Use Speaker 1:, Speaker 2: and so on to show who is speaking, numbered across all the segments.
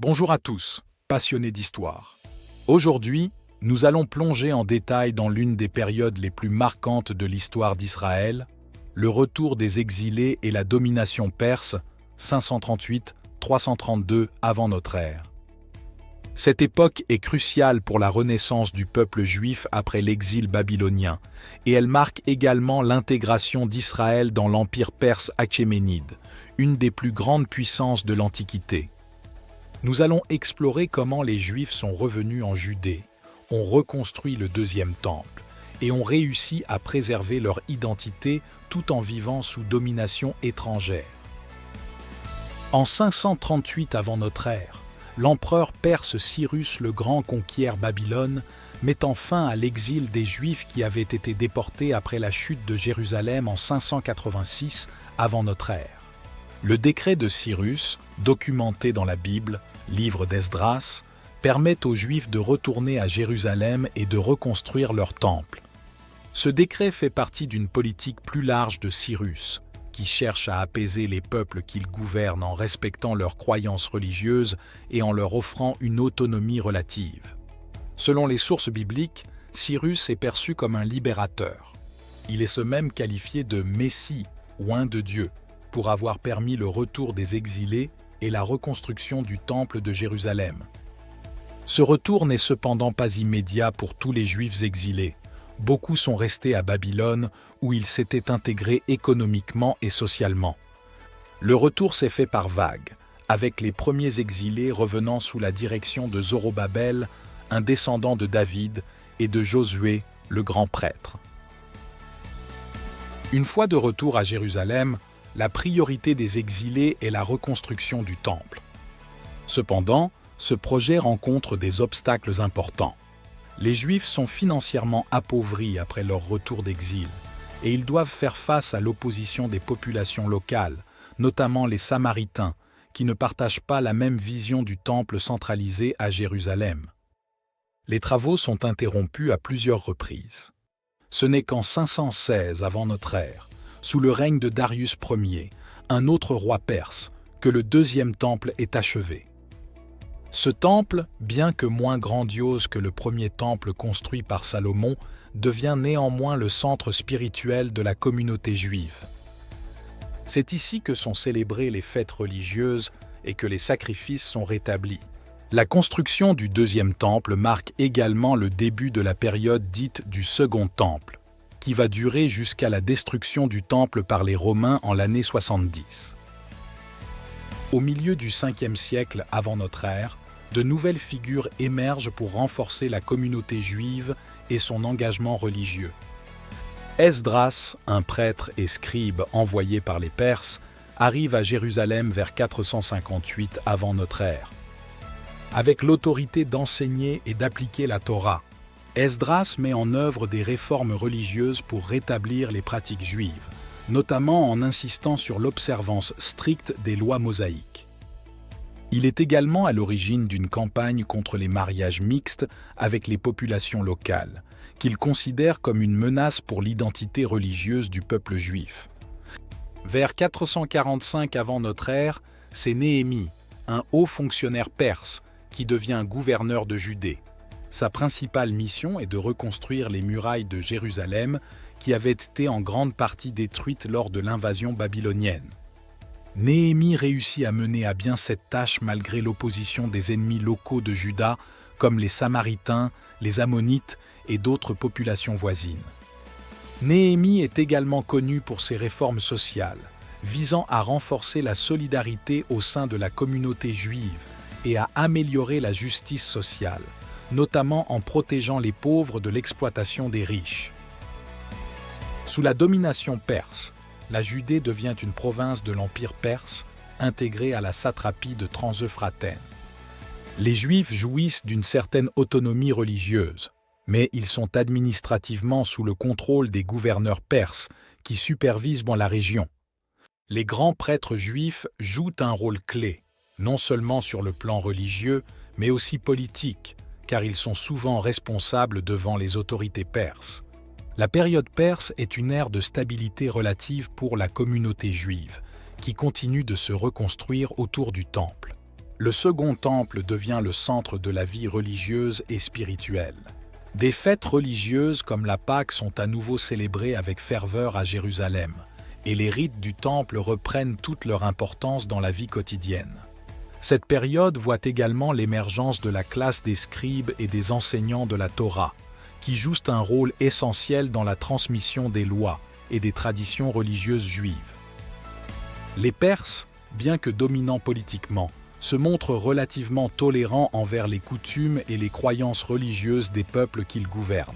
Speaker 1: Bonjour à tous, passionnés d'histoire. Aujourd'hui, nous allons plonger en détail dans l'une des périodes les plus marquantes de l'histoire d'Israël, le retour des exilés et la domination perse, 538-332 avant notre ère. Cette époque est cruciale pour la renaissance du peuple juif après l'exil babylonien, et elle marque également l'intégration d'Israël dans l'empire perse achéménide, une des plus grandes puissances de l'Antiquité. Nous allons explorer comment les Juifs sont revenus en Judée, ont reconstruit le deuxième temple et ont réussi à préserver leur identité tout en vivant sous domination étrangère. En 538 avant notre ère, l'empereur perse Cyrus le Grand conquiert Babylone, mettant fin à l'exil des Juifs qui avaient été déportés après la chute de Jérusalem en 586 avant notre ère. Le décret de Cyrus, documenté dans la Bible, livre d'Esdras, permet aux Juifs de retourner à Jérusalem et de reconstruire leur temple. Ce décret fait partie d'une politique plus large de Cyrus, qui cherche à apaiser les peuples qu'il gouverne en respectant leurs croyances religieuses et en leur offrant une autonomie relative. Selon les sources bibliques, Cyrus est perçu comme un libérateur. Il est ce même qualifié de Messie, ou un de Dieu, pour avoir permis le retour des exilés et la reconstruction du temple de Jérusalem. Ce retour n'est cependant pas immédiat pour tous les Juifs exilés. Beaucoup sont restés à Babylone où ils s'étaient intégrés économiquement et socialement. Le retour s'est fait par vagues, avec les premiers exilés revenant sous la direction de Zorobabel, un descendant de David, et de Josué, le grand prêtre. Une fois de retour à Jérusalem, la priorité des exilés est la reconstruction du temple. Cependant, ce projet rencontre des obstacles importants. Les Juifs sont financièrement appauvris après leur retour d'exil, et ils doivent faire face à l'opposition des populations locales, notamment les Samaritains, qui ne partagent pas la même vision du temple centralisé à Jérusalem. Les travaux sont interrompus à plusieurs reprises. Ce n'est qu'en 516 avant notre ère, sous le règne de Darius Ier, un autre roi perse, que le deuxième temple est achevé. Ce temple, bien que moins grandiose que le premier temple construit par Salomon, devient néanmoins le centre spirituel de la communauté juive. C'est ici que sont célébrées les fêtes religieuses et que les sacrifices sont rétablis. La construction du deuxième temple marque également le début de la période dite du Second Temple, qui va durer jusqu'à la destruction du temple par les Romains en l'année 70. Au milieu du 5e siècle avant notre ère, de nouvelles figures émergent pour renforcer la communauté juive et son engagement religieux. Esdras, un prêtre et scribe envoyé par les Perses, arrive à Jérusalem vers 458 avant notre ère. Avec l'autorité d'enseigner et d'appliquer la Torah, Esdras met en œuvre des réformes religieuses pour rétablir les pratiques juives, notamment en insistant sur l'observance stricte des lois mosaïques. Il est également à l'origine d'une campagne contre les mariages mixtes avec les populations locales, qu'il considère comme une menace pour l'identité religieuse du peuple juif. Vers 445 avant notre ère, c'est Néhémie, un haut fonctionnaire perse, qui devient gouverneur de Judée. Sa principale mission est de reconstruire les murailles de Jérusalem qui avaient été en grande partie détruites lors de l'invasion babylonienne. Néhémie réussit à mener à bien cette tâche malgré l'opposition des ennemis locaux de Juda comme les Samaritains, les Ammonites et d'autres populations voisines. Néhémie est également connu pour ses réformes sociales, visant à renforcer la solidarité au sein de la communauté juive et à améliorer la justice sociale, notamment en protégeant les pauvres de l'exploitation des riches. Sous la domination perse, la Judée devient une province de l'Empire perse, intégrée à la satrapie de Transeuphrâtène. Les Juifs jouissent d'une certaine autonomie religieuse, mais ils sont administrativement sous le contrôle des gouverneurs perses qui supervisent la région. Les grands prêtres juifs jouent un rôle clé, non seulement sur le plan religieux, mais aussi politique, car ils sont souvent responsables devant les autorités perses. La période perse est une ère de stabilité relative pour la communauté juive, qui continue de se reconstruire autour du temple. le second temple devient le centre de la vie religieuse et spirituelle. Des fêtes religieuses comme la Pâque sont à nouveau célébrées avec ferveur à Jérusalem, et les rites du temple reprennent toute leur importance dans la vie quotidienne. Cette période voit également l'émergence de la classe des scribes et des enseignants de la Torah, qui jouent un rôle essentiel dans la transmission des lois et des traditions religieuses juives. Les Perses, bien que dominants politiquement, se montrent relativement tolérants envers les coutumes et les croyances religieuses des peuples qu'ils gouvernent.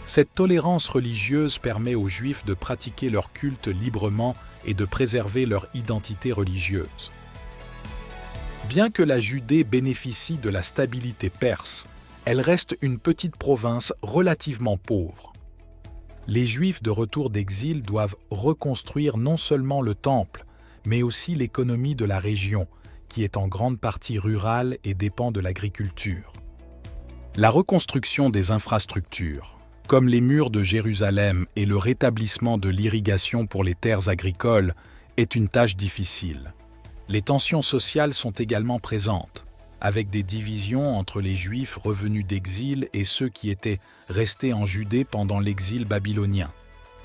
Speaker 1: Cette tolérance religieuse permet aux Juifs de pratiquer leur culte librement et de préserver leur identité religieuse. Bien que la Judée bénéficie de la stabilité perse, elle reste une petite province relativement pauvre. Les Juifs de retour d'exil doivent reconstruire non seulement le temple, mais aussi l'économie de la région, qui est en grande partie rurale et dépend de l'agriculture. La reconstruction des infrastructures, comme les murs de Jérusalem et le rétablissement de l'irrigation pour les terres agricoles, est une tâche difficile. Les tensions sociales sont également présentes, avec des divisions entre les Juifs revenus d'exil et ceux qui étaient restés en Judée pendant l'exil babylonien.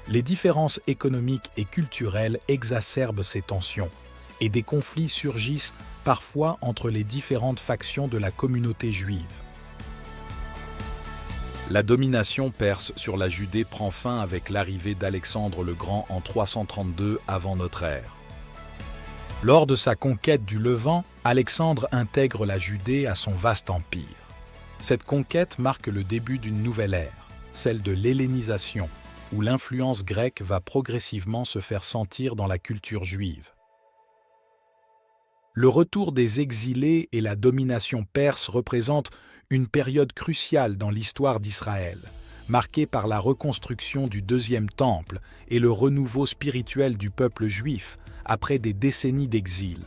Speaker 1: Les différences économiques et culturelles exacerbent ces tensions, et des conflits surgissent parfois entre les différentes factions de la communauté juive. La domination perse sur la Judée prend fin avec l'arrivée d'Alexandre le Grand en 332 avant notre ère. Lors de sa conquête du Levant, Alexandre intègre la Judée à son vaste empire. Cette conquête marque le début d'une nouvelle ère, celle de l'hellénisation, où l'influence grecque va progressivement se faire sentir dans la culture juive. Le retour des exilés et la domination perse représentent une période cruciale dans l'histoire d'Israël, marquée par la reconstruction du deuxième temple et le renouveau spirituel du peuple juif après des décennies d'exil.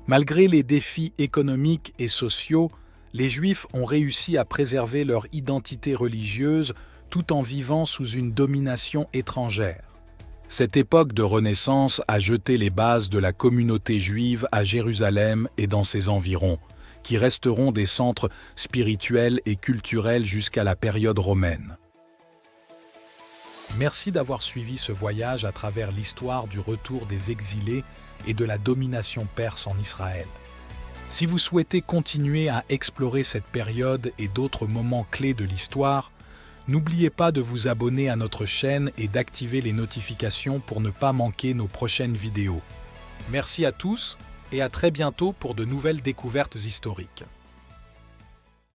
Speaker 1: Malgré les défis économiques et sociaux, les Juifs ont réussi à préserver leur identité religieuse tout en vivant sous une domination étrangère. Cette époque de renaissance a jeté les bases de la communauté juive à Jérusalem et dans ses environs, qui resteront des centres spirituels et culturels jusqu'à la période romaine. Merci d'avoir suivi ce voyage à travers l'histoire du retour des exilés et de la domination perse en Israël. Si vous souhaitez continuer à explorer cette période et d'autres moments clés de l'histoire, n'oubliez pas de vous abonner à notre chaîne et d'activer les notifications pour ne pas manquer nos prochaines vidéos. Merci à tous et à très bientôt pour de nouvelles découvertes historiques.